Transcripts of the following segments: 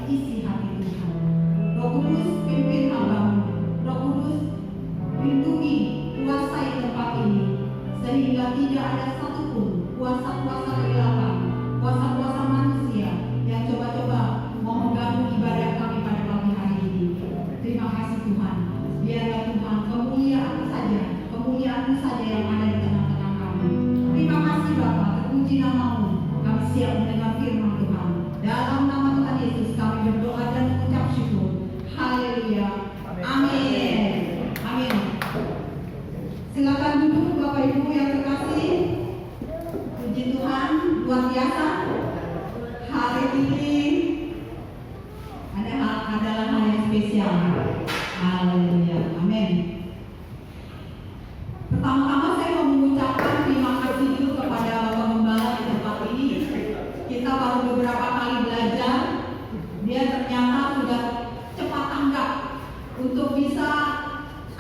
isi hati Tuhan. Roh Kudus pimpin hamba-Mu. Roh Kudus lindungi, kuasai tempat ini, sehingga tidak ada satupun kuasa-kuasa kegelapan, kuasa-kuasa manusia yang coba-coba mau mengganggu ibadah kami pada pagi hari ini. Terima kasih Tuhan. Biarlah Tuhan kemuliaan-Mu saja yang ada di tengah-tengah kami. Terima kasih Bapa, terpuji nama-Mu. Kami siap mendengar firman Tuhan. Dalam nama Tuhan Yesus kami berdoa dan mengucap syukur. Haleluya. Amin. Amin. Silakan duduk Bapak Ibu yang terkasih. Puji Tuhan, luar biasa. Hari ini adalah hal yang spesial. Haleluya. Amin. Pertama-tama saya mau mengucapkan terima kasih dulu kepada Bapak Gembala di tempat ini. Kita baru beberapa kali belajar. Dia ternyata sudah cepat tanggap untuk bisa,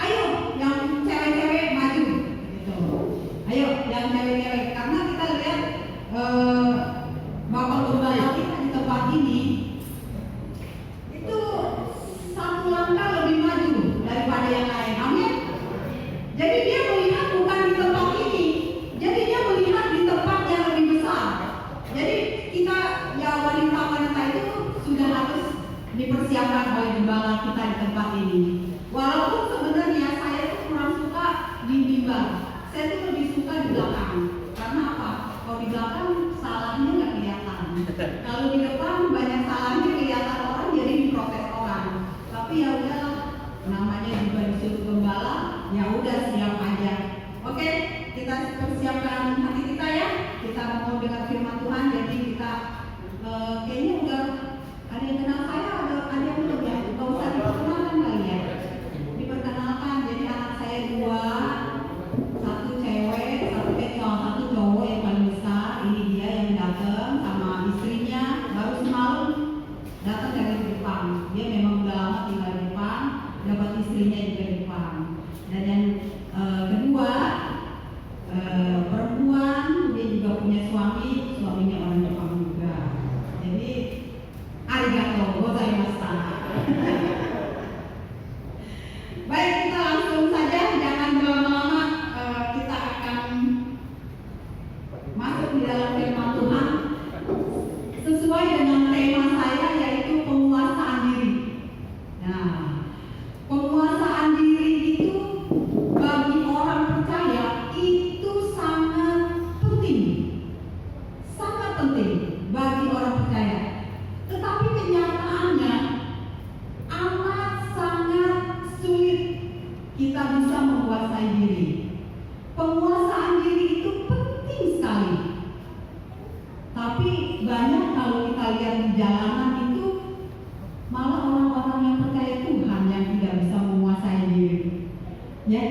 ayo yang cewek-cewek maju gitu. Ayo yang cewek-cewek, karena kita lihat Bapak Gembala kita di tempat ini itu satu langkah lebih maju daripada yang lain. Amin. Jadi dia melihat bukan di tempat ini, jadi dia melihat di tempat yang lebih besar. Jadi kita ya wanita-wanita itu sudah harus dipersiapkan oleh gembala kita di tempat ini. Walaupun sebenarnya saya tuh kurang suka di mimbar, saya tuh lebih suka di belakang. Karena apa? Kalau di belakang salahnya nggak kelihatan. Kalau di depan banyak salahnya kelihatan orang, jadi diprotes orang. Tapi ya udahlah, namanya juga disuruh gembala, ya udah siap aja. Oke, kita persiapkan hati kita ya. Kita mau dengar firman Tuhan, jadi kita kayaknya udah ada yang kenal saya, ada yang belum ya. Gak usah diperkenalkan kali ya. Diperkenalkan, jadi anak saya 2, satu cewek, satu cowok yang paling besar. Ini dia yang datang sama istrinya, baru semalam datang dari Jepang. Dia memang udah lama tinggal di Jepang, dapat istrinya juga di Jepang. Dan yang kedua perempuan, dia juga punya suaminya orang Jepang juga. Jadi arigato gozaimashita. Baik, kita langsung saja, jangan berlama-lama. Kita akan masuk di dalam firman Tuhan sesuai dengan tema saya, yaitu penguasaan diri. Nah, penguasaan diri itu bagi orang percaya itu sangat penting bagi orang percaya. Tetapi kenyataannya amat sangat sulit kita bisa menguasai diri. Penguasaan diri itu penting sekali. Tapi banyak kalau kita lihat di jalanan itu malah orang-orang yang percaya Tuhan yang tidak bisa menguasai diri. Ya.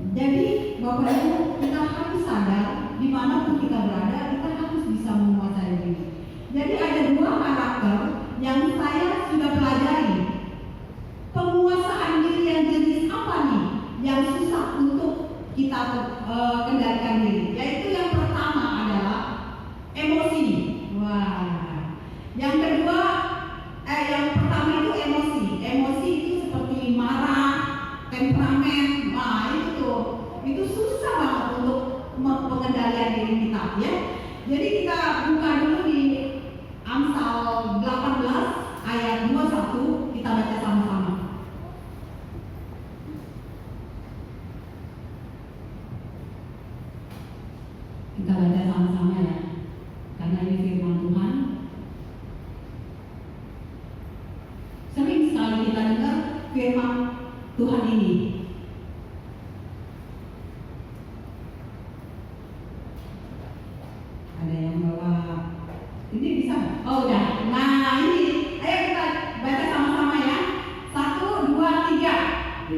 Jadi Bapak Ibu, kita harus sadar dimanapun kita berada, kita harus bisa menguasai diri. Jadi ada 2 karakter yang saya sudah pelajari. Penguasaan diri yang jenis apa nih yang susah untuk kita kendalikan diri? Yaitu yang pertama adalah emosi. Wah. Yang kedua, yang pertama itu emosi. Emosi itu seperti marah, temperamen. Nah, itu susah banget untuk pengendalian diri kita, ya. Jadi kita buka dulu di Amsal 18 ayat 21, kita baca sama-sama. Kita baca sama-sama ya, karena ini firman Tuhan. Sering sekali kita dengar firman Tuhan ini. Ada yang bawa ini bisa? Oh udah. Nah ini, ayo kita baca sama-sama ya. 1, 2, 3.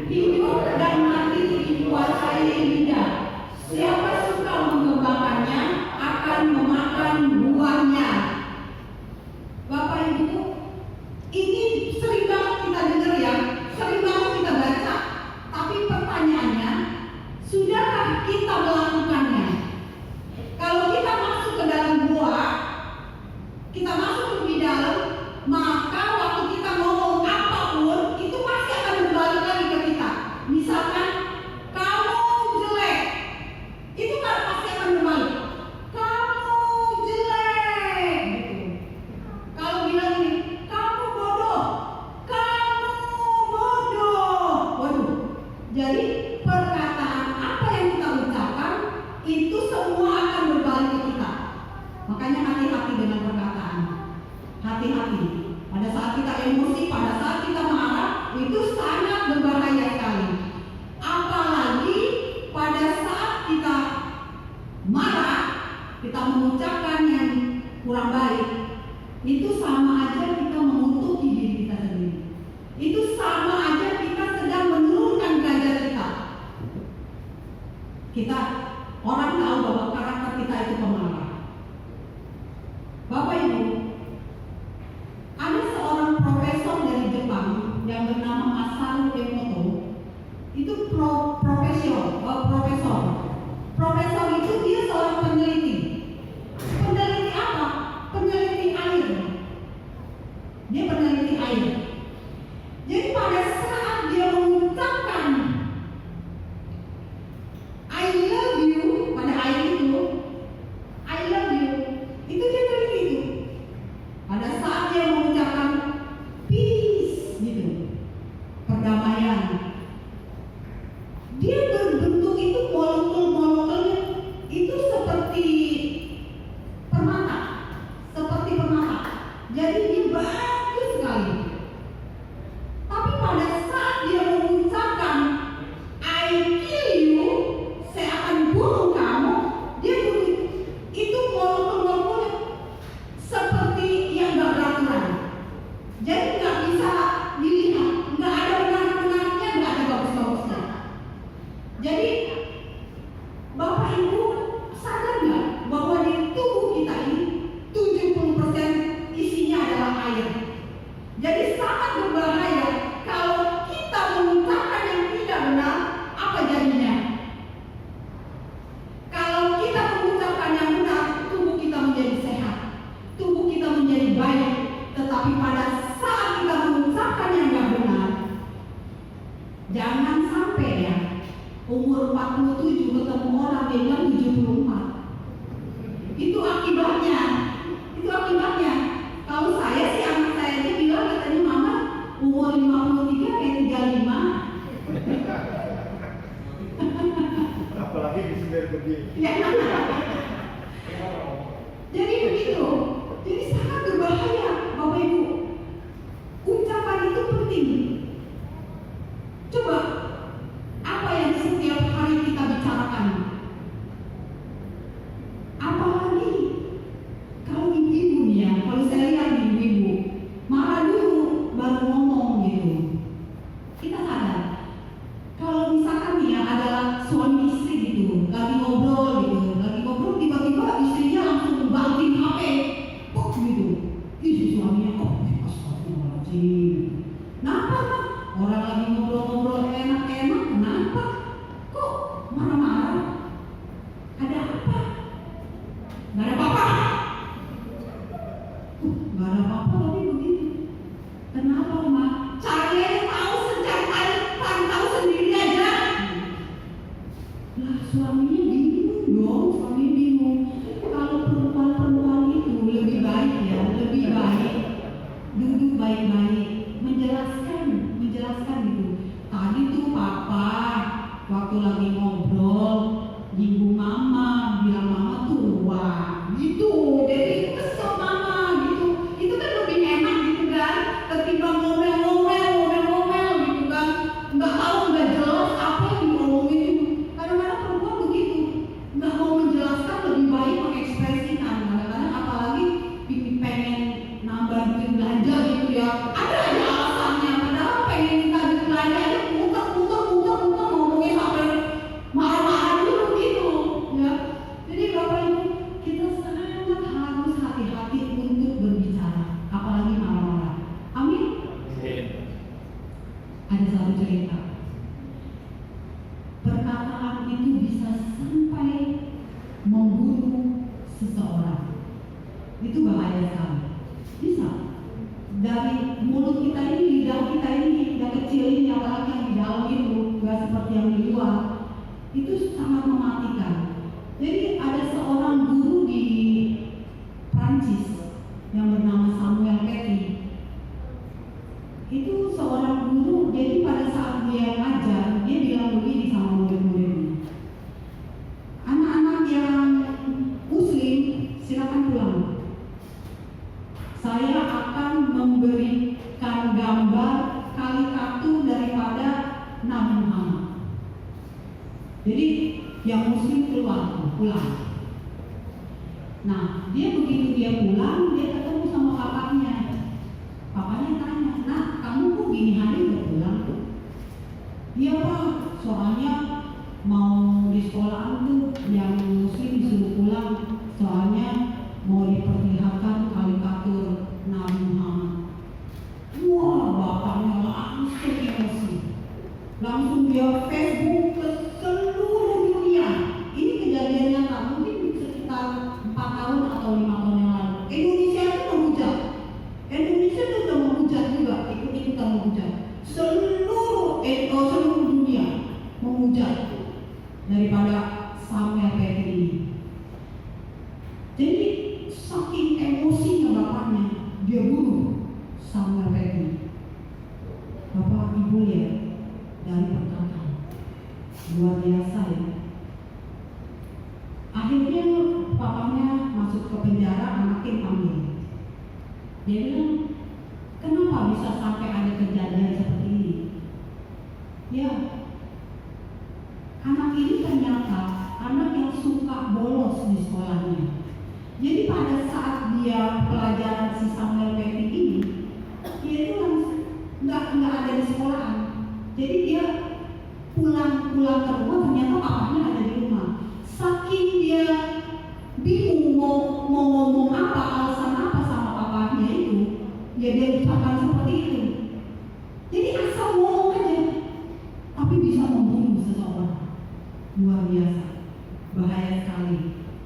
Hidup dan mati dikuasai lidah. Siapa suka mengembangkannya akan memakan buahnya. Bapak Ibu, ini sering banget kita dengar ya, sering banget kita baca. itu sangat berbahaya sekali. Apalagi pada saat kita marah, kita mengucapkan yang kurang baik, itu sama aja kita mengutuk diri kita sendiri. Itu sama aja kita sedang menurunkan derajat kita. Kita orang tahu bahwa karakter kita itu pemarah. Bapak Ibu, ada seorang profesor dari Jepang yang bernama Masaru Emoto. Itu profesor. Profesor itu dia seorang peneliti. Peneliti apa? Peneliti air. Dia peneliti air. Jadi pada saat dia mengucapkan I love you pada air itu, I love you, itu dia teliti itu. Pada saat dia mengucapkan peace gitu, perdamaian, dia berbentuk itu molekul-molekulnya itu seperti permata. Jadi dia bagus sekali. Tapi pada saat dia mengucapkan I kill you, saya akan bunuh kamu, dia itu molekul-molekulnya seperti yang gak beraturan. Jadi gak bisa dilihat, gak ada benar-benarnya, gak ada bagus-bagusnya. Jadi Bapak Ibu sadar gak bahwa di tubuh kita ini 70% isinya adalah air. Jadi sangat berbahaya kalau kita mengucapkan yang tidak benar. Apa jadinya? Kalau kita mengucapkan yang benar, tubuh kita menjadi sehat, tubuh kita menjadi baik. Tetapi pada saat kita mengucapkan yang tidak benar, jangan sampai ya umur 47 ketemu orang yang bilang 74. Itu akibatnya. Kalau saya sih, anak saya aja bilang katanya mama umur 53 kayak 35. Apalagi di sini begini. Ya. Jadi begitu. Jadi sangat berbahaya, Bapak Ibu. Ucapan itu penting. Coba apa yang setiap hari kita bicarakan? Apalagi kalau ibu-ibu nih ya, kalau saya lihat ibu-ibu marah dulu baru ngomong gitu. Kita sadar kalau misalkan nih ya ada suami istri gitu, lagi ngobrol tiba-tiba istrinya langsung banting HP, kok gitu. Si suaminya kok astagfirullahaladzim. Kenapa? Orang lagi ngobrol-ngobrol enak-enak, kenapa? Kok marah-marah? Ada apa? Gak ada apa-apa. Gak ada apa-apa tapi begitu. Kenapa, Ma? Saya tahu sejak tahu sendiri aja. Lah suaminya bingung dong, suami bingung. Kalau perempuan-perempuan itu lebih baik ya, lebih baik duduk baik-baik, menjelaskan gitu. Tadi tuh papa waktu lagi ngobrol nyinggung mama, bilang mama tua gitu. Jadi kesel mama gitu. Itu kan lebih enak gitu kan, ketimbang ngomel-ngomel gitu kan. Nggak tahu, nggak jelas apa yang diomongin. Kadang-kadang perempuan begitu, nggak mau menjelaskan, lebih baik mengekspresikan. Kadang-kadang apalagi pengen nambah duit belanja gitu ya, ada aja alasannya. Padahal pengen minta duit belanja aja muter ngomongin sampai marah-marah dulu gitu ya. Jadi Bapak Ibu, kita sangat harus hati-hati untuk berbicara, apalagi marah-marah. Amin. Ada satu cerita, perkataan itu bisa sampai membunuh seseorang. Itu bahaya sekali. Bisa dari mulut kita ini, lidah kita ini, lidah kecil ini, apalagi yang di dalam itu, nggak seperti yang di luar, itu sangat mematikan. Jadi ada seorang guru di Prancis yang bernama Samuel Paty. Itu seorang guru, jadi pada saat dia ngajar, dia bilang begini sama murid-muridnya, anak-anak yang muslim silakan pulang. Saya akan memberikan gambar karikatur daripada Nabi Muhammad. Jadi yang muslim pulang. Nah, begitu dia pulang, dia ketemu sama papanya. Papanya tanya, "Nah, kamu kok gini hari udah pulang?" "Iya Pak, soalnya mau di sekolahan tuh yang muslim disuruh pulang, soalnya mau diperlihatkan karikatur Nabi Muhammad." Wah, bapaknya langsung emosi. Langsung dia Facebook ke seluruh dunia. Ini kejadian nyata, mungkin sekitar 4 tahun atau 5 tahun yang lalu. Indonesia itu menghujat. Indonesia itu udah menghujat juga, ikut-ikutan menghujat. Seluruh dunia menghujat daripada Samuel Paty ini. Jadi saking emosinya bapaknya, dia bunuh Samuel Paty. Bapak Ibu ya, dari perkataan luar biasa ya. Akhirnya papanya masuk ke penjara, anaknya diambil. Dia bilang, "Kenapa bisa sampai ada kejadian seperti ini?" Ya, anak ini ternyata anak yang suka bolos di sekolahnya. Jadi pada saat dia pelajaran si Samuel Paty ini, dia itu langsung nggak ada di sekolahan. Jadi dia pulang ke rumah, ternyata papanya ada di rumah. Saking dia bingung mau ngomong apa, alasan apa sama papanya itu, ya dia ucapkan seperti itu. Jadi asal ngomong aja, tapi bisa membunuh seseorang. Luar biasa, bahaya sekali.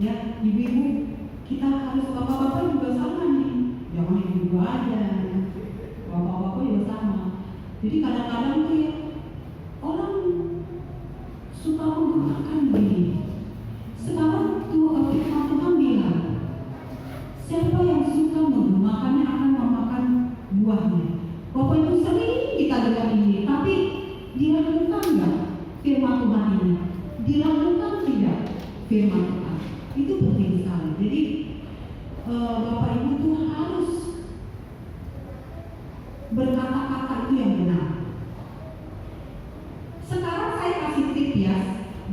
Ya, ibu-ibu, kita harus, bapak-bapak juga sama nih. Jangan ibu-ibu aja, bapak-bapak juga sama. Jadi kadang-kadang tuh ya, orang suka menggunakan diri. Sekarang firman Tuhan bilang, siapa yang suka menggunakannya akan memakan buahnya. Bapak itu sering kita dengar ini, tapi dilakukan nggak firman Tuhan ini? Dilakukan tidak firman Tuhan? Itu penting sekali. Jadi Bapak Ibu tuh harus berkata-kata itu yang benar. Sekarang saya kasih tip ya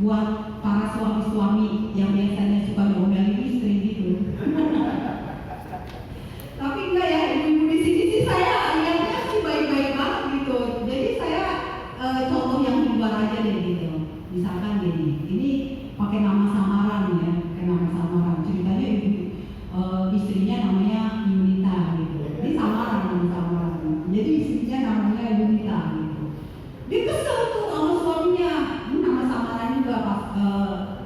buat para suami-suami yang biasanya suka ngomelin istri gitu. Tapi enggak ya, ibu-ibu di sini sih saya lihatnya sih baik-baik banget gitu. Jadi saya contoh yang di luar aja deh gitu. Misalkan gini, ini pakai nama samaran ya, pakai nama samaran. Ceritanya istrinya namanya Yunita gitu. Ini samaran nama samaran. Jadi istrinya namanya Yunita gitu. Dia kesel tuh sama suaminya. Ini nama samaran juga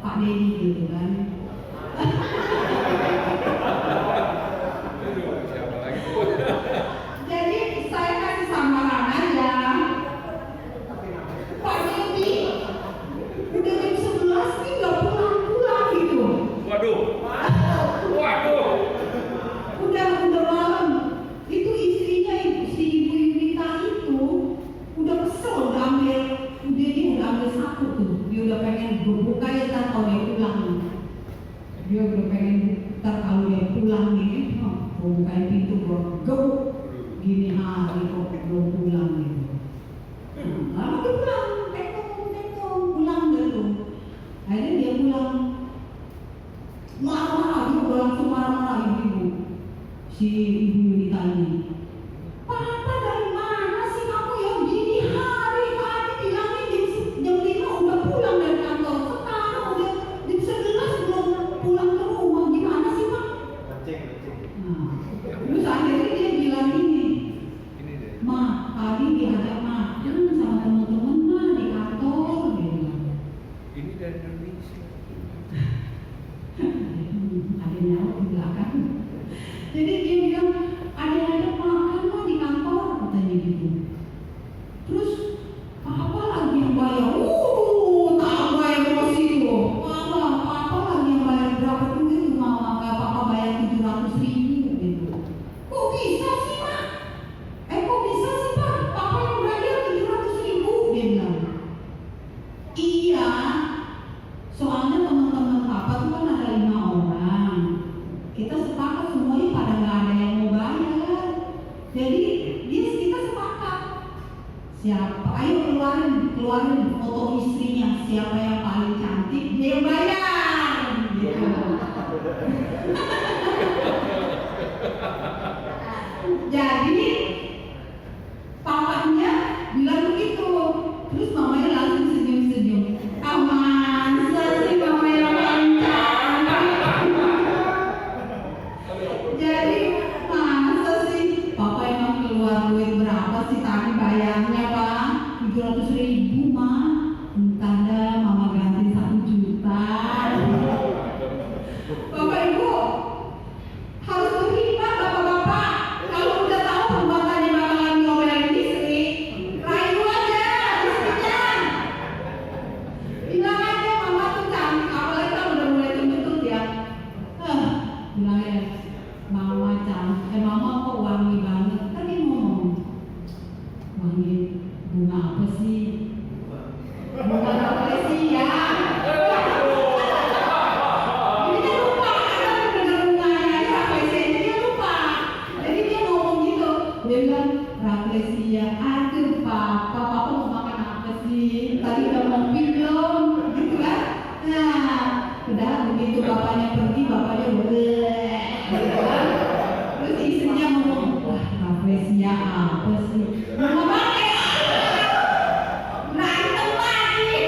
Pak Denny gitu kan. Jadi saya kasih samaran aja. Pak Denny udah jam 11 nih nggak pulang-pulang gitu. Waduh. Udah malam. Itu istrinya, si ibu Yunita itu udah kesel, dia udah ambil sapu tuh. Dia udah pengen buka ya kalau dia pulang. Dia udah pengen kalau dia pulang nih, bukain pintu gebuk gini hari kok belum pulang gitu. Lalu dia pulang, tekong pulang gitu. Akhirnya dia pulang. Marah-marah, dia udah langsung marah-marah ibu. Si ibu Yunita ini, "Papa dari mana sih kamu yang gini hari? Tadi bilangnya jam 5 udah pulang dari kantor. Sekarang udah jam 11 belum pulang ke rumah. Gimana sih Pak?" Nah, terus akhirnya dia bilang ini, "Ma, tadi diajak makan sama teman-teman mah di kantor." Dia bilang. Ini dari Indonesia. Ada nyawa di belakang. Jadi dia bilang, "Ada makan kok di kantor," katanya gitu. Terus Papa lagi yang bayar. Tambah emosi tuh. Papa lagi yang bayar berapa duit tuh Mama? Nggak Papa bayar 700.000 gitu. Kok bisa sih Pak? Kok bisa sih Pak? Papa yang bayar Siapa? Ayo keluarin foto istrinya. Siapa yang paling cantik? Dia yang bayar. Gitu. Jadi papanya bilang begitu, terus mamanya langsung senyum-senyum. Masa sih mama yang paling cantik? Jadi masa sih papa emang keluar duit berapa sih tadi bayarnya Pak? 700.000 mah. Tanda mama ganti 1 juta. Bapak Ibu harus berhikmat bapak-bapak. Kalau udah tahu perbuatannya bakalan ngomelin istri, rayu aja istrinya. Bilang aja mama tuh cantik, apalagi kalau udah mulai cembetut ya. Bilang aja mama cantik, mama kok wangi banget. Kan dia ngomong wangi bunga apa sih? Bunga rafflesia. Dia bilang rafflesia, aduh papa mau makan apa sih? Tadi udah ngopi belum? Gitu kan? Nah, udah begitu bapaknya pergi, bapaknya boleh, gitu kan? Terus istrinya ngomong, wah rafflesia apa sih? Mau pakai? Berantem lagi.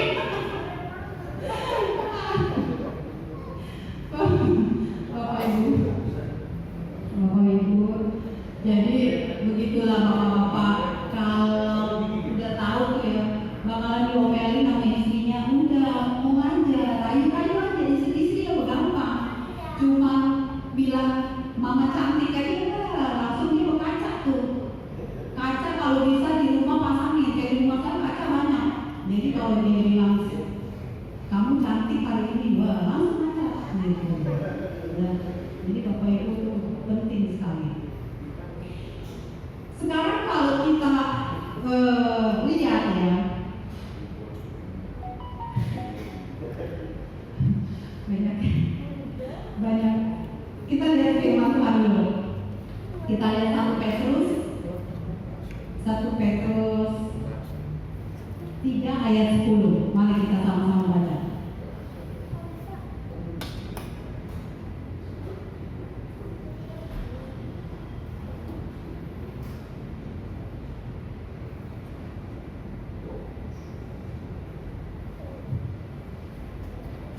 Bapak Ibu, jadi begitulah bapak-bapak, kalau udah tahu tuh ya bakalan diomelin sama istrinya, udah ngomong aja, rayu-rayu aja, istri-istri ya gampang, cuma bilang mama cantik aja udah langsung dia ke kaca tuh. Kaca kalau bisa di rumah pasangin, kayak di rumah kan kaca banyak. Jadi kalau dia bilang kamu cantik hari ini, wah langsung aja gitu. Jadi bapak ibu tuh penting sekali. Sekarang kalau kita lihat ya, banyak kita lihat firman Tuhan dulu. Kita lihat 1 Petrus 3 ayat 10. Mari kita sama-sama baca.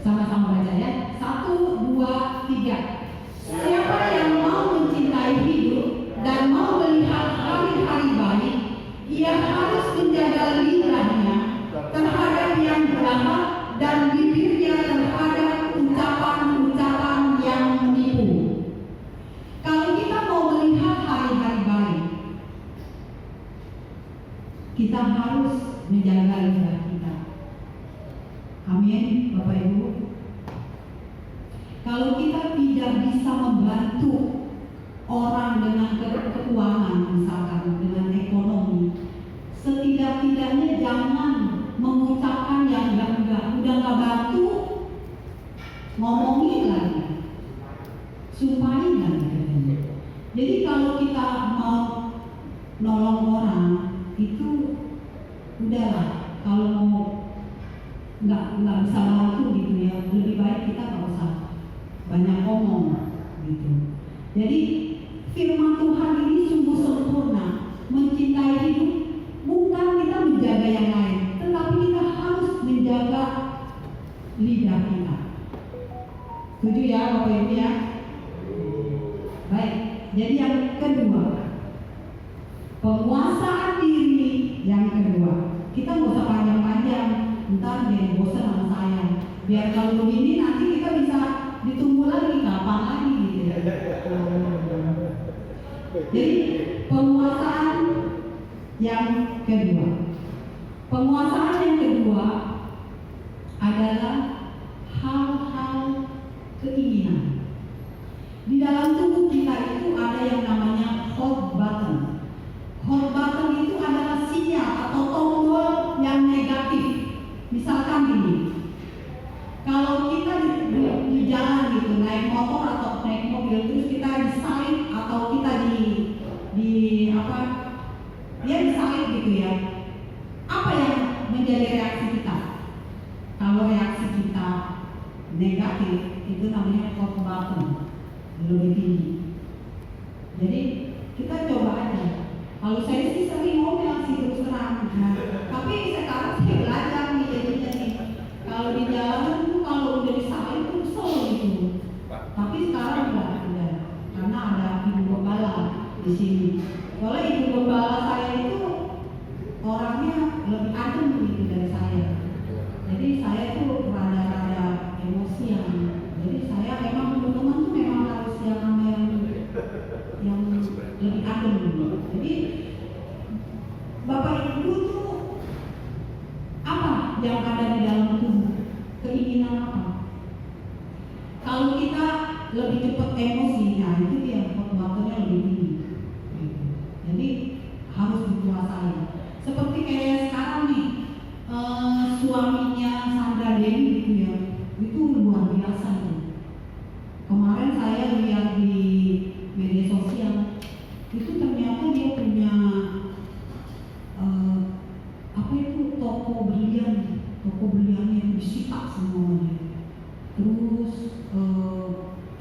Sama-sama baca ya. 1, 2, 3. Siapa yang mau mencintai hidup dan mau melihat hari-hari baik, ia harus menjaga lidahnya terhadap yang jahat dan bibirnya terhadap ucapan-ucapan yang menipu. Kalau kita mau melihat hari-hari baik, kita harus menjaga lidah kita. Amin, Bapak Ibu. Kalau kita tidak bisa membantu orang dengan keuangan, misalkan dengan ekonomi, setidak-tidaknya jangan mengucapkan yang enggak. Udah nggak bantu, ngomongin lagi, sumpahin lagi. Jadi kalau kita mau nolong orang, itu udahlah. Kalau mau nggak bisa bantu gitu ya, lebih baik kita nggak usah banyak ngomong gitu. Jadi firman Tuhan ini sungguh sempurna. Mencintai hidup bukan kita menjaga yang lain, tetapi kita harus menjaga lidah kita. Setuju ya Bapak Ibu ya? Baik, jadi yang kedua, penguasaan diri yang kedua. Kita nggak usah panjang-panjang, ntar dia bosan sama saya. Biar kalau begini nanti kita bisa ditunggu lagi, kapan lagi gitu ya. Jadi penguasaan yang kedua. Penguasaan yang kedua adalah hal-hal keinginan. Di dalam tubuh kita itu ada yang namanya hot button. Hot button itu adalah sinyal atau tombol yang negatif. Misalkan gini, kalau kita di jalan gitu, naik motor atau naik mobil, terus kita disalip atau kita di apa? Dia disalip gitu ya. Apa yang menjadi reaksi kita? Kalau reaksi kita negatif, itu namanya hot button, lebih tinggi. Jadi kita coba aja. Kalau saya sih sering ngomel sih terus terang. Nah, tapi sekarang saya belajar nih jadinya nih. Kalau di jalan tuh kalau udah disalahin tuh kesel gitu. Tapi sekarang udah, karena ada ibu gembala di sini. Soalnya ibu gembala saya itu orangnya lebih adem gitu dari saya. Jadi saya tuh rada-rada emosian. Jadi saya memang teman-teman tuh memang harus yang namanya yang lebih adem. Jadi Bapak Ibu tuh apa yang ada di dalam tubuh? Keinginan apa? Kalau kita lebih cepat emosi, nah itu dia kekuatannya lebih tinggi. Jadi harus dikuasai. Seperti kayak sekarang nih, suaminya Sandra Dewi gitu ya, itu luar biasa tuh. Kemarin saya lihat di media sosial, itu ternyata dia punya apa itu toko berlian yang disita semuanya. Terus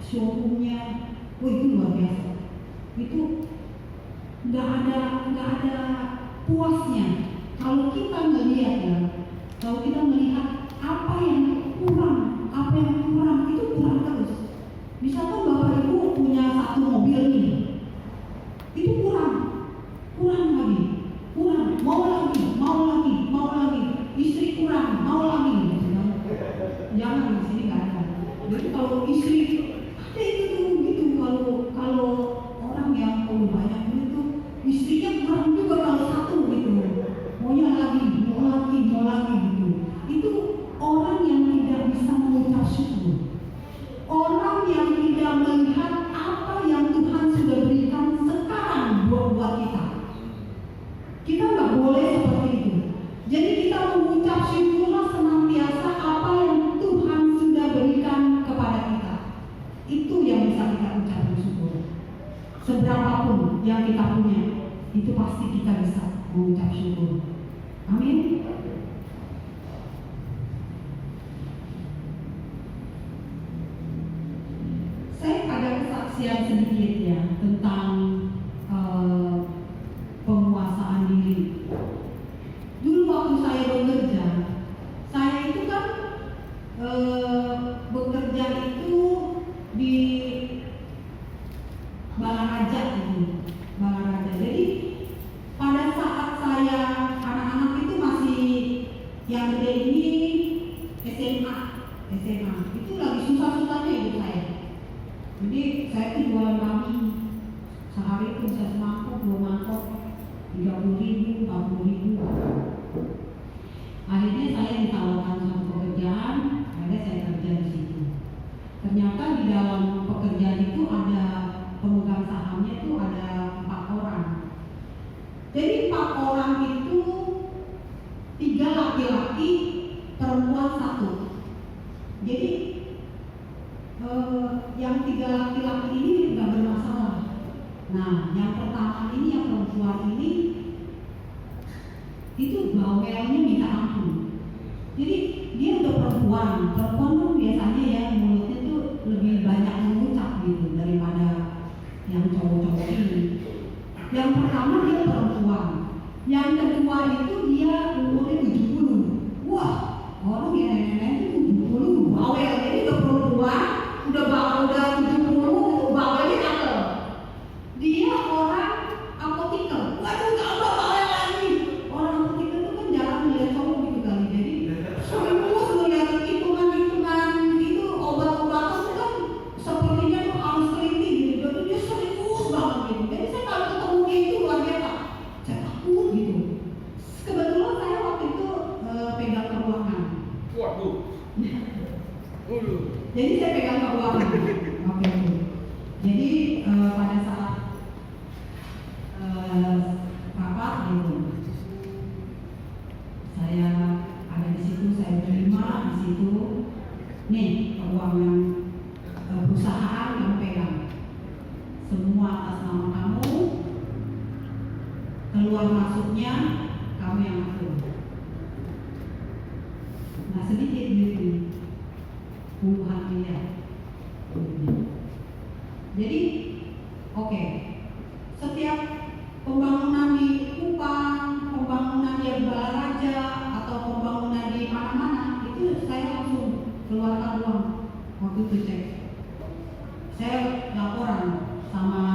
showroomnya, itu luar biasa. Itu nggak ada puasnya. Kalau kita melihat ya, kalau kita melihat apa yang kurang itu kurang terus. Misalkan Bapak Ibu punya satu mobil nih, itu kurang lagi, mau lagi, istri kurang, mau lagi. Jangan di sini nggak ada. Jadi kalau istri ada itu gitu, kalau orang yang banyak itu istrinya kurang juga kalau satu gitu, maunya lagi gitu. Itu orang yang tidak bisa mengucap syukur, orang yang tidak melihat apa yang Tuhan sudah berikan sekarang buat kita. Kita nggak boleh seperti itu. Jadi kita mengucap syukurlah senantiasa apa yang Tuhan sudah berikan kepada kita. Itu yang bisa kita ucapkan syukur. Seberapapun yang kita punya, itu pasti kita bisa mengucap syukur. Amin. Saya ada kesaksian sedikit ya tentang penguasaan diri. Dulu waktu saya bekerja, saya itu kan bekerja itu di Balaraja gitu, Balaraja. Jadi pada saat saya anak-anak itu masih yang gede ini SMA itu lagi susah-susahnya hidup saya. Jadi saya itu jualan kami sehari itu bisa semangkuk, 2 mangkok, 30.000, 40.000. Akhirnya saya ditawarkan satu pekerjaan, akhirnya saya kerja di situ. Ternyata di dalam pekerjaan itu ada pemegang sahamnya itu ada 4 orang. Jadi 4 orang itu 3 laki-laki, perempuan 1. Jadi yang 3 laki-laki ini nggak bermasalah. Nah, yang pertama ini, yang perempuan ini itu bawelnya minta ampun. Jadi dia udah perempuan tuh biasanya ya mulutnya tuh lebih banyak mengucap gitu daripada yang cowok-cowok ini. Yang pertama dia perempuan, yang kedua itu dia umurnya 70. Wah, orang yang nenek-nenek itu 70, bawel. Jadi udah perempuan, udah 70, bawelnya cakep. Dia orang apoteker. Waduh, gak bawel lagi. Orang apoteker itu kan jarang lihat cowok gitu kali. Jadi serius ngeliat hitungan itu obat-obatan itu kan sepertinya tuh harus teliti gitu. Jadi dia serius banget gitu. Jadi saya kalau ketemu dia itu luar biasa, saya takut gitu. Kebetulan saya waktu itu pegang keuangan. Waduh. Jadi saya pegang keuangan waktu itu. Jadi pada saat rapat gitu, saya ada di situ, saya terima di situ. Nih keuangan perusahaan kamu pegang, semua atas nama kamu, keluar masuknya kamu yang atur. Nah sedikit duitnya, puluhan miliar. Jadi, oke. Setiap pembangunan di Kupang, pembangunan di Balaraja, atau pembangunan di mana-mana, itu saya langsung keluarkan uang waktu itu cek. Saya laporan sama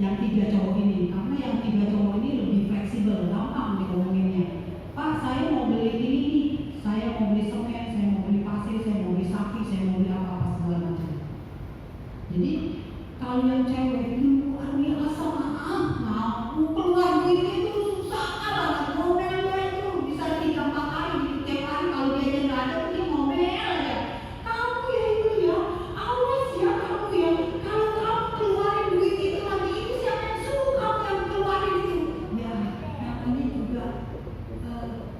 yang 3 cowok ini, karena yang 3 cowok ini lebih fleksibel, gampang dikomonginnya. Pak, saya mau beli ini nih, saya mau beli semen, saya mau beli pasir, saya mau beli sapi, saya mau beli apa-apa segala macam. Jadi kalau yang cewek itu luar biasa, mau keluar duit itu susah banget, ngomel itu bisa 3-4 kali di tiap hari. Kalau dia nggak ada dia ngomel aja. Kamu ya itu ya, awas ya kamu ya, kalau kamu keluarin duit itu lagi itu siapa yang suruh kamu yang keluarin itu? Ya namanya juga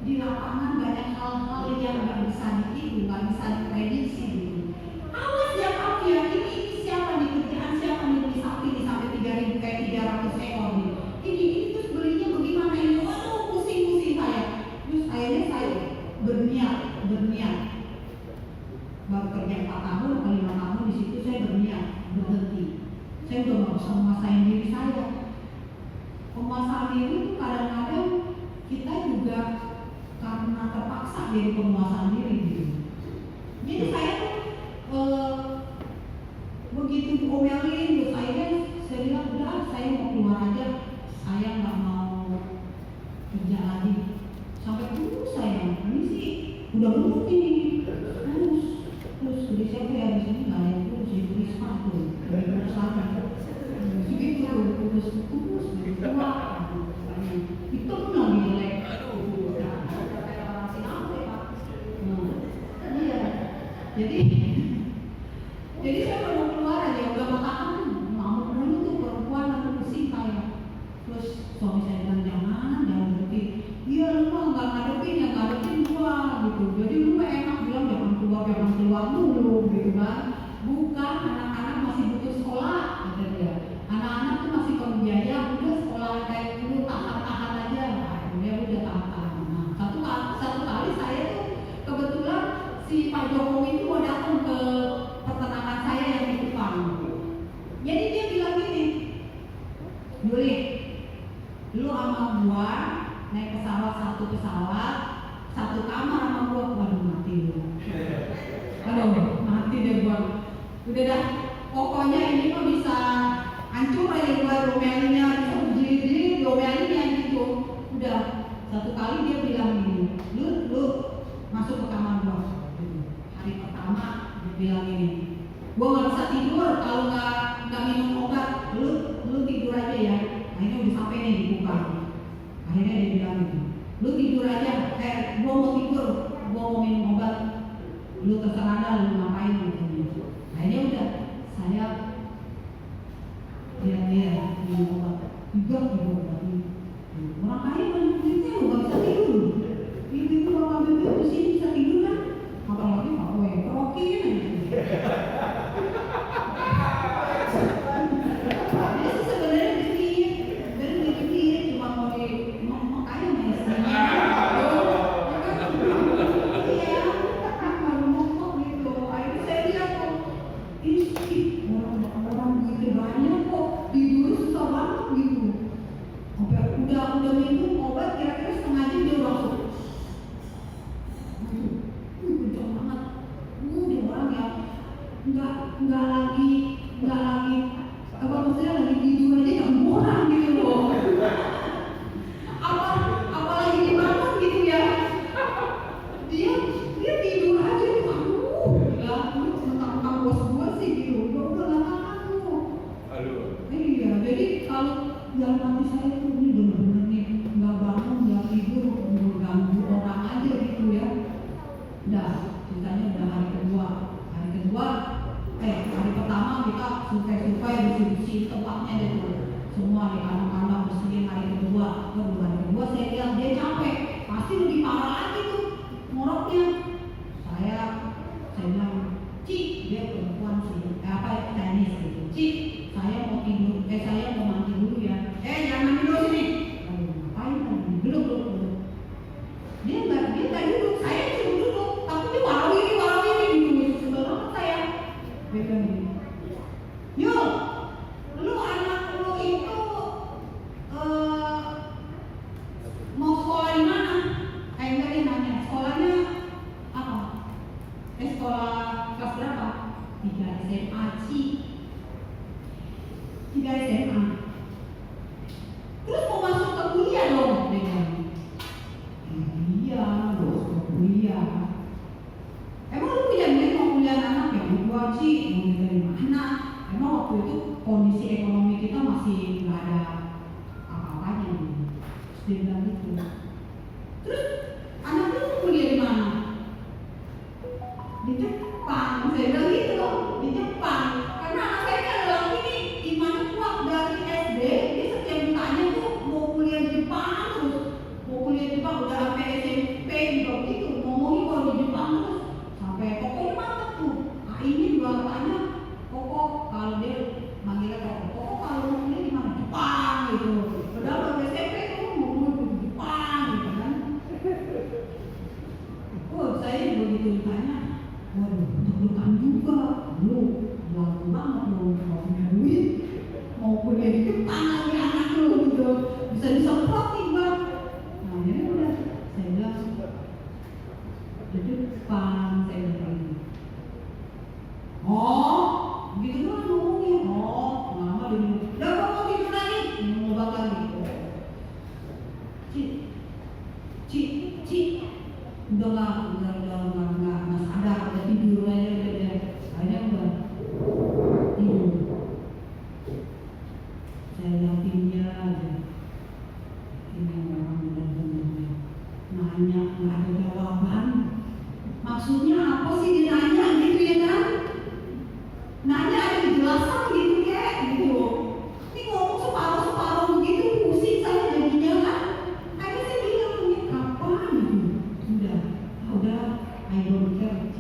di lapangan banyak hal-hal yang nggak bisa dihitung, nggak bisa diprediksi gitu. Awas ya kamu ya, ini siapa nih kerjaan, siapa nih beli sapi nih sampai 3.000 kayak 300 ekor nih. Ini terus belinya bagaimana ini? Waduh pusing-pusing saya. Terus akhirnya saya berniat baru kerja 4 tahun atau 5 tahun di situ saya berniat berhenti. Saya udah nggak bisa menguasain diri saya. Penguasaan diri itu kadang-kadang kita juga karena terpaksa jadi penguasaan diri gitu. Jadi saya tuh begitu diomelin, terus akhirnya saya bilang udah saya mau keluar aja, saya nggak mau kerja lagi. Sampai terus saya ini sih udah lulus ini, terus jadi saya ya di sini nggak ada yang terus jadi beli sepatu, beli sana, segitu terus tua, itu pun lagi jelek. Jadi saya mau keluar aja udah matakan mau dulu tuh perempuan atau pusing kayak. Terus suami saya bilang jangan berhenti. Iya lu mah nggak ngadepin gua gitu. Jadi lu mah enak bilang jangan keluar dulu gitu kan. Bukan, anak-anak masih butuh sekolah kata dia. Anak-anak tuh masih pembiaya, udah sekolah kayak dulu tahan aja. Dia udah tahan. Nah satu kali saya tuh kebetulan si Pak Jokowi itu mau datang ke peternakan saya yang di Kupang. Jadi dia bilang gini, Yuli, lu sama gua naik pesawat satu kamar sama gua, waduh mati lu. Aduh mati deh gua. Udah dah, pokoknya ini mah bisa hancur aja gua romelnya, jadi romelnya gitu. Udah satu kali dia bilang gini, lu masuk ke kamar gua. Hari pertama dia bilang ini, gua nggak bisa tidur kalau nggak minum obat. Lu tidur aja ya. Akhirnya udah sampai nih di Kupang. Akhirnya dia bilang gitu, lu tidur aja. Gua mau tidur, gua mau minum obat. Lu terserah dah, lu ngapain gitu. Akhirnya udah saya dia minum obat. Juga minum obat. Orang kaya banyak duitnya, lu nggak bisa tidur. Ibu bapak bebek di sini bisa tidur kan? Apalagi Pak Boy, kerokin aja. Dia sih sebenarnya dipikir cuma mau kaya sama istrinya. Iya, baru ngomong gitu. Akhirnya saya lihat kok, ini orang begitu banyak kok, tidur susah banget gitu. Udah minum obat kira-kira setengah jam dia langsung. Kenceng banget. Dia orang yang nggak lagi apa maksudnya lagi tidur aja nggak murah gitu loh. Apalagi dibangun gitu ya. Dia tidur aja nih, mentang-mentang bos gua sih gitu. Gua udah nggak tahan tuh. Iya, jadi kalau dalam hati saya tuh ini bener-bener nih nggak bangun, nggak tidur, mengganggu orang aja gitu ya. Udah, ceritanya udah hari kedua. Hari pertama kita Karena waktu itu kondisi ekonomi kita masih nggak ada apa-apanya gitu. Terus dia bilang gitu. Terus anak lu kuliah di mana? Di Jepang. Saya bilang gitu loh, di Jepang. Karena anak saya kan laki ini imannya kuat dari SD. Dia setiap ditanya tuh mau kuliah di Jepang terus. Mau kuliah di Jepang udah sampai SMP juga gitu. Ngomongin kalau di Jepang terus sampai pokoknya mantap tuh. Nah ini juga tanya pokok kalau dia manggilnya pokok kalau mau kuliah di mana? Jepang gitu. Padahal waktu SMP tuh mau kuliah di Jepang gitu kan. Oh saya juga gitu ditanya. Waduh, deg-degan juga. Lu lagu banget lu mau punya duit, mau kuliah di Jepang lagi anak lu gitu. Bisa disemprot nih bang. Nah ini udah saya bilang di Jepang saya bilang ini. Oh, gitu doang ngomongnya. Oh, lama dia bilang, udah kok mau tidur lagi? Mau obat lagi. Cik, udah nggak sadar, udah tidur aja udah. Akhirnya udah tidur. Saya liatin dia aja. Ini orang benar-benar nanya nggak ada jawaban. Maksudnya apa sih dia nanya gitu ya kan? Nanya ada kejelasan gitu kayak gitu. Ini ngomong separuh begitu pusing saya jadinya kan. Akhirnya saya bilang ini kapan gitu. Udah, I don't care.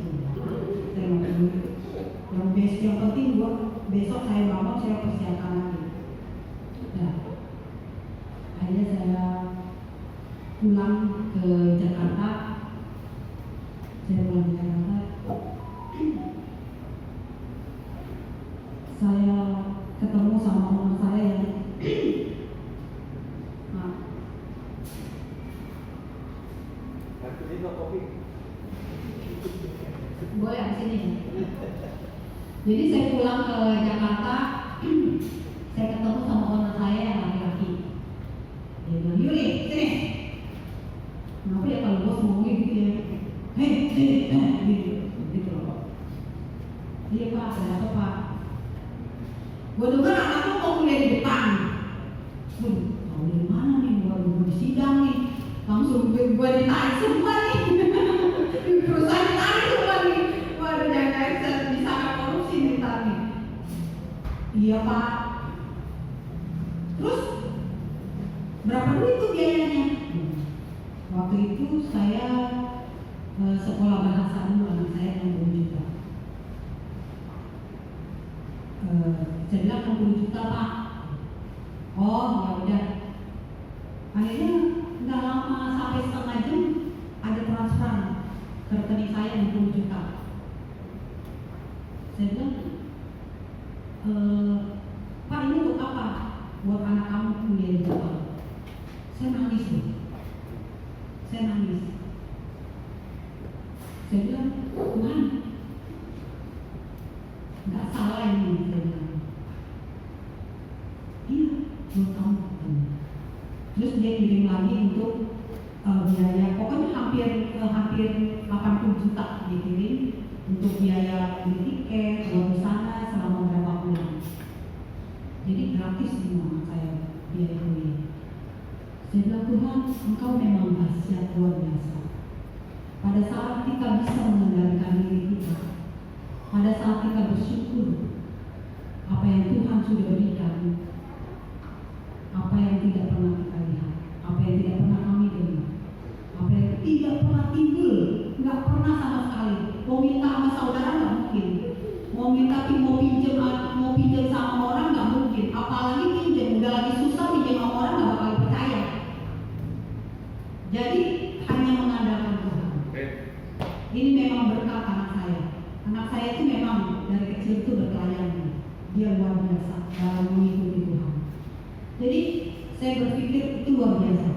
Saya mau dulu. Yang penting buat besok saya bangun saya persiapkan lagi. Nah, akhirnya saya pulang ke Jakarta. Saya pulang ke Jakarta. Saya ketemu sama teman saya yang boleh di sini. Jadi saya pulang ke Jakarta, saya ketemu sama teman saya yang laki-laki. Dia bilang, Yuri, sini. Kenapa ya kalau bos ngomongin gitu ya? Gitu loh. Iya pak, ada apa pak? Gue dengar anakku mau kuliah di Jepang. Tahu dari mana nih? Gue di sidang nih. Langsung gue ditarik semua nih. Perusahaan ditarik semua nih. Waduh jangan disangka korupsi nih tadi. Iya pak. Terus berapa duit tuh biayanya? Waktu itu saya sekolah bahasa dulu anak saya 60 juta. Saya bilang 60 juta pak. Oh ya udah. Akhirnya nggak lama sampai setengah jam ada transfer ke rekening saya 60 juta. Saya bilang, Pak ini untuk apa? Buat anak kamu kuliah di Jepang. Saya nangis loh. Saya nangis. Saya bilang, Tuhan, nggak salah ini. Saya bilang, iya, buat kamu. Terus dia kirim lagi untuk biaya, pokoknya hampir 80 juta dikirim untuk biaya beli tiket, buat di sana selama berapa bulan. Jadi gratis semua saya biaya kuliah. Saya bilang Tuhan, Engkau memang dahsyat luar biasa. Pada saat kita bisa mengendalikan diri kita, pada saat kita bersyukur apa yang Tuhan sudah berikan, apa yang tidak pernah kita lihat, apa yang tidak pernah kami dengar, apa yang tidak pernah timbul, nggak pernah sama sekali. Mau minta sama saudara nggak mungkin, mau pinjam sama orang nggak mungkin, apalagi pinjam udah lagi susah pinjam sama orang nggak bakal percaya. Jadi hanya mengandalkan Tuhan. Ini memang berkat anak saya. Anak saya itu memang dari kecil itu berkelayan, dia luar biasa dalam mengikuti Tuhan. Jadi saya berpikir itu luar biasa.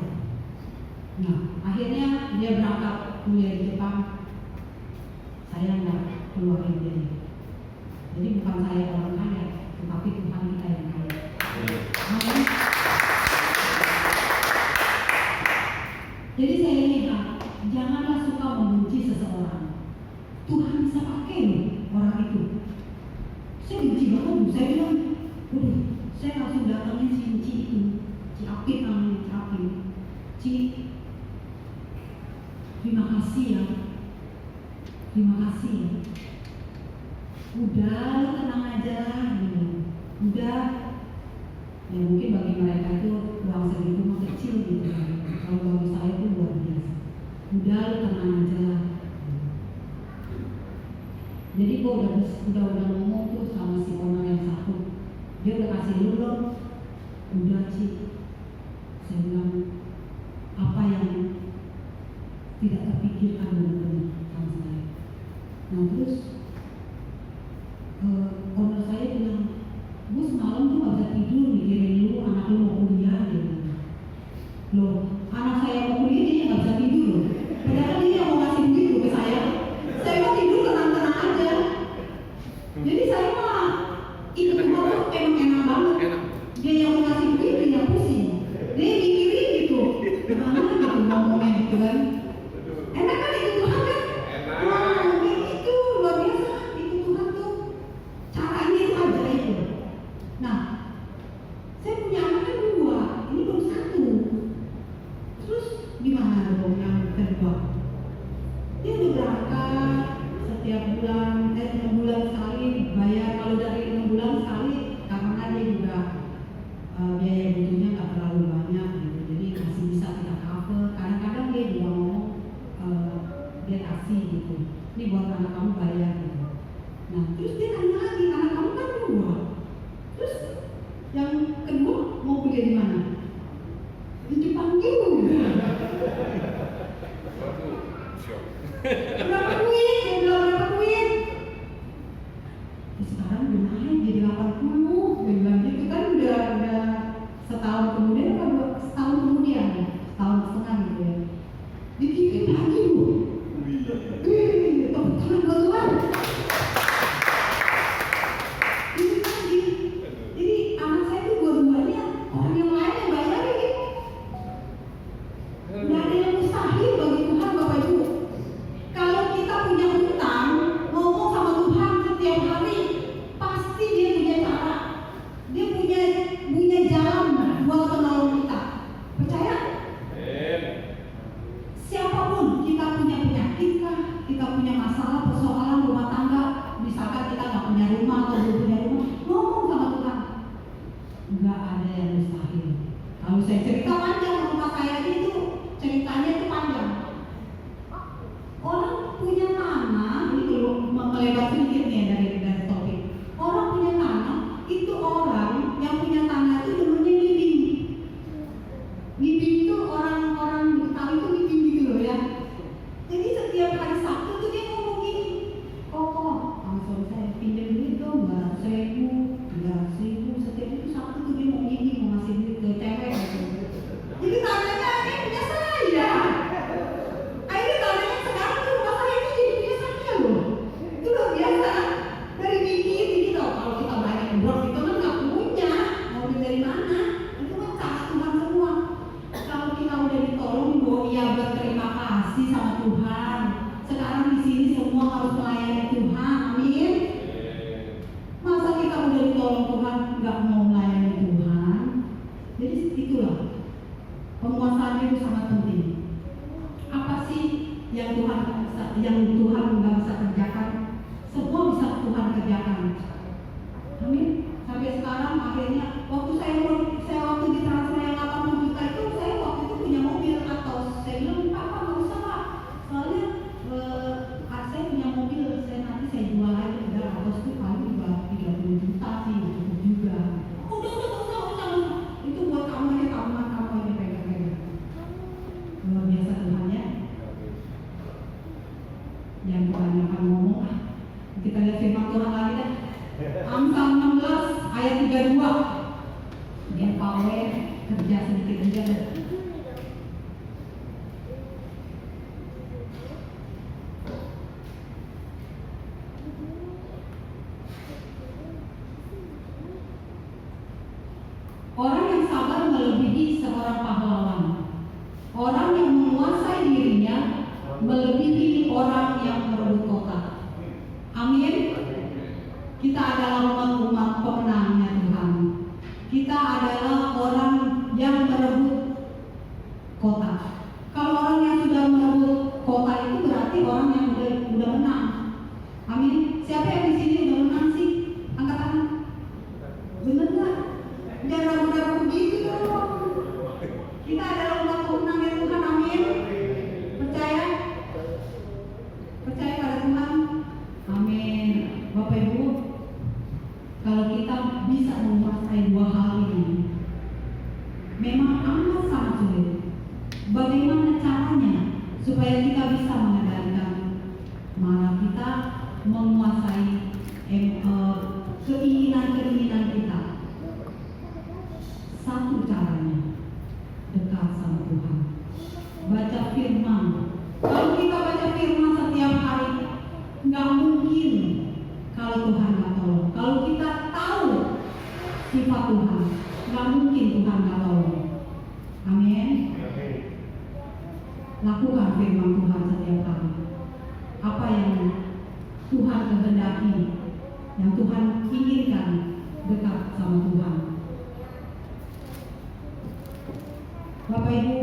Nah, akhirnya dia berangkat kuliah di Jepang. Saya nggak keluarin dia. Jadi bukan saya orang kaya, tetapi Tuhan kita yang kaya. Amin. Jadi saya lihat, janganlah suka membenci seseorang. Tuhan bisa pakai orang itu. Saya benci banget, saya bilang, waduh, saya langsung datangin si itu, si Apit namanya, si Apit. Ci, terima kasih ya. Terima kasih ya. Udah, lu tenang aja lah gitu. Udah. Ya mungkin bagi mereka itu uang segitu mah kecil gitu. Kalau bagi saya itu luar biasa. Udah, lu tenang aja lah. Jadi gua udah ngomong tuh sama si owner yang satu. Dia udah kasih dulu. Udah Ci. Saya bilang apa yang tidak terpikirkan benar-benar sama saya. Nah terus owner saya bilang, gue semalam tuh gak bisa tidur mikirin lu, anak lu mau kuliah gitu. Loh, anak saya mau kuliah dia gak bisa tidur loh. Padahal dia mau kasih duit loh ke saya. Saya mau tidur tenang-tenang aja. Jadi saya mah itu cuma tuh emang enak banget. Dia yang mau kasih duit dia yang pusing. Dia mikirin gitu. Gimana gitu ngomongnya gitu kan. Enak kan itu Tuhan kan? Wah, itu luar biasa. Itu Tuhan tuh caranya itu ajaib itu. Nah, saya punya anak kan 2, ini baru 1. Terus gimana dong yang kedua? Dia udah berangkat setiap bulan, 6 bulan sekali bayar. Kalau dari 6 bulan sekali, karena dia juga biaya butuhnya nggak terlalu banyak gitu, jadi masih bisa kita cover. Kadang-kadang dia juga ngomong dia kasih gitu, ini buat anak kamu bayar gitu. Nah terus dia tanya lagi, anak kamu kan 2, terus yang kedua mau kuliah di mana? Di Jepang juga. Berapa duit? Dia bilang berapa duit? Sekarang udah naik jadi 80. Dia bilang gitu kan udah setahun kemudian apa setahun kemudian, setahun setengah gitu ya. Dikit lagi loh. Tepuk tangan buat Tuhan. Dikit lagi. Jadi anak saya tuh dua-duanya orang yang lain yang bayarin gitu. Nggak ada yang mustahil bagi Tuhan Bapak Ibu. Kalau kita punya hutang, ngomong sama Tuhan setiap hari, pasti dia punya cara. Dia punya jalan buat menolong kita. Percaya? Siapapun kita punya penyakit kah, kita punya masalah persoalan rumah tangga, misalkan kita nggak punya rumah atau belum punya rumah, ngomong sama Tuhan. Nggak ada yang mustahil. Kalau saya cerita panjang rumah saya itu, ceritanya itu panjang. Orang punya tanah, ini dulu melebar sedikit nih dari topik. Orang punya tanah, itu orang yang punya tanah itu namanya ngibing. Ngibing itu orang-orang Betawi itu ngibing gitu loh ya. Jadi setiap hari Sabtu tuh dia ngomong gini, kok sama suami saya pinjam duit dong 200.000, 300.000 setiap itu Sabtu tuh dia mau ngibing, mau ngasih duit ke cewek gitu. Jadi tanahnya ini punya saya. Akhirnya tanahnya sekarang tuh rumah saya ini jadi punya saya loh. Itu luar biasa. Dari dikit tau, kalau kita banyak brok itu kan nggak punya, mau duit dari mana? Itu kan cara Tuhan semua. Kalau kita udah ditolong, iya berterima kasih sama Tuhan. Sekarang di sini semua harus melayani Tuhan, amin. Masa kita udah ditolong Tuhan nggak mau melayani Tuhan? Jadi itulah penguasaan itu sangat penting. Apa sih yang Tuhan nggak bisa kerjakan? Semua bisa Tuhan kerjakan. Amin. Sampai sekarang akhirnya waktu saya waktu ditransfer yang 80 juta itu, saya waktu itu punya mobil atau saya bilang Pak nggak usah Pak, soalnya saya punya mobil, nanti saya jual aja udah, atau itu paling juga 30 juta sih juga. Udah itu buat kamu aja, kamu aja pegang. Luar biasa Tuhan ya. Yang kebanyakan ngomong kita lihat firman Tuhan lagi deh. Amsal 16 ayat 32. Dia pawe kerja sedikit aja deh. Orang yang sabar melebihi seorang pahlawan. Orang yang menguasai dirinya melebihi orang yang merebut kota. Amin. Kita adalah kota. Kalau orang yang sudah merebut kota itu berarti orang yang udah menang. Amin. Siapa yang di sini udah menang sih? Angkat tangan. Bener nggak? Jangan ragu-ragu begitu dong. Kita adalah umat pemenang ya Tuhan. Amin. Percaya? Percaya pada Tuhan? Amin. Bapak Ibu, kalau kita bisa menguasai dua hal ini, memang amat sangat sulit. Bagaimana caranya supaya kita bisa mengendalikan marah kita, menguasai keinginan-keinginan kita? Satu caranya, dekat sama Tuhan. Baca firman. Kalau kita baca firman setiap hari, nggak mungkin kalau Tuhan nggak tolong. Kalau kita tahu sifat Tuhan, nggak mungkin Tuhan nggak tolong. Amin. Lakukan firman Tuhan setiap hari. Apa yang Tuhan kehendaki, yang Tuhan inginkan, dekat sama Tuhan. Bapak Ibu,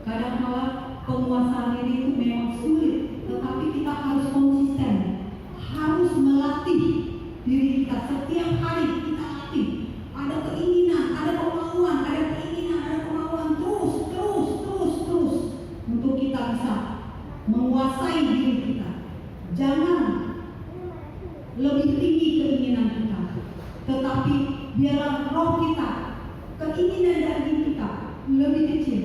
kadang-kala penguasaan diri itu memang sulit, tetapi kita harus konsisten, harus melatih diri kita setiap hari. Kita latih, ada keinginan, ada kemauan, ada keinginan, ada kemauan, terus untuk kita bisa menguasai diri kita. Jangan lebih tinggi keinginan kita, tetapi biarlah roh kita, keinginan daging kita lebih kecil,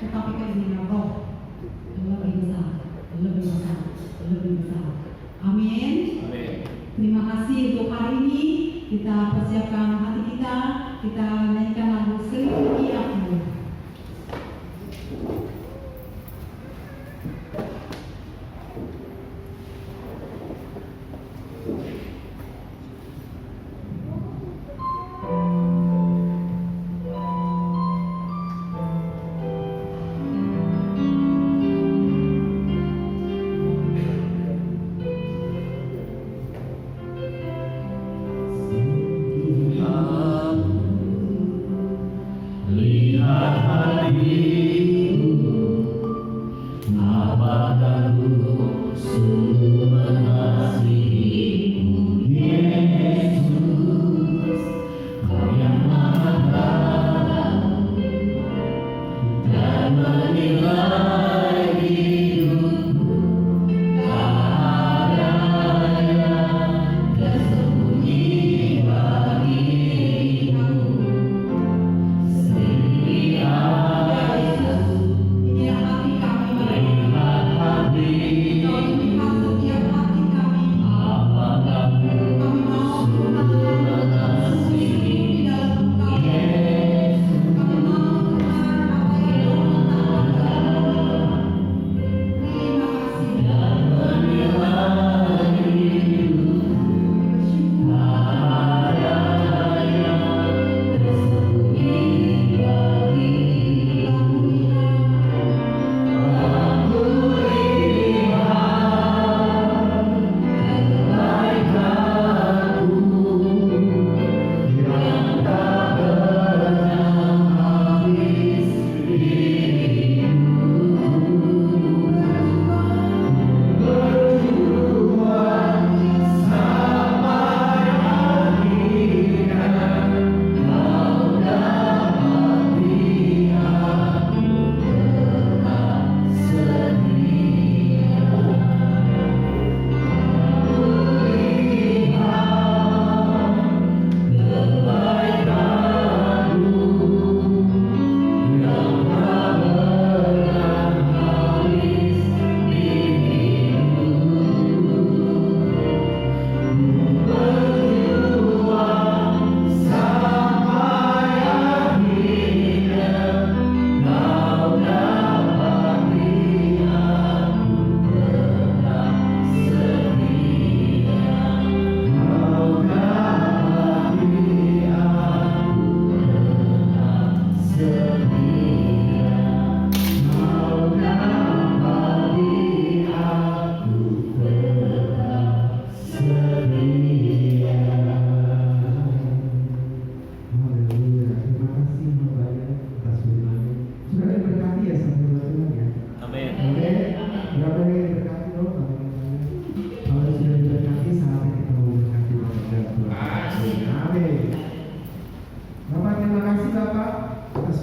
tetapi keinginan roh lebih besar. Amin. Terima kasih untuk hari ini. Kita persiapkan hati kita nyanyikan lagu Selimuti Aku.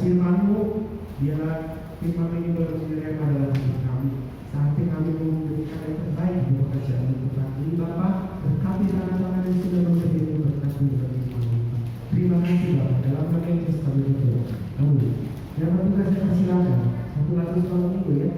firman-Mu, biarlah firman ini berkiranya adalah hidup kami. Sampai kami memberikan yang terbaik di pekerjaan Tuhan ini, Bapa. Berkati tangan-tangan yang sudah memberi ini berkati bagi kami. Terima kasih Bapak. Dalam nama Yesus kami berdoa. Amin. Yang bertugas saya persilakan satu lagu soal minggu ya.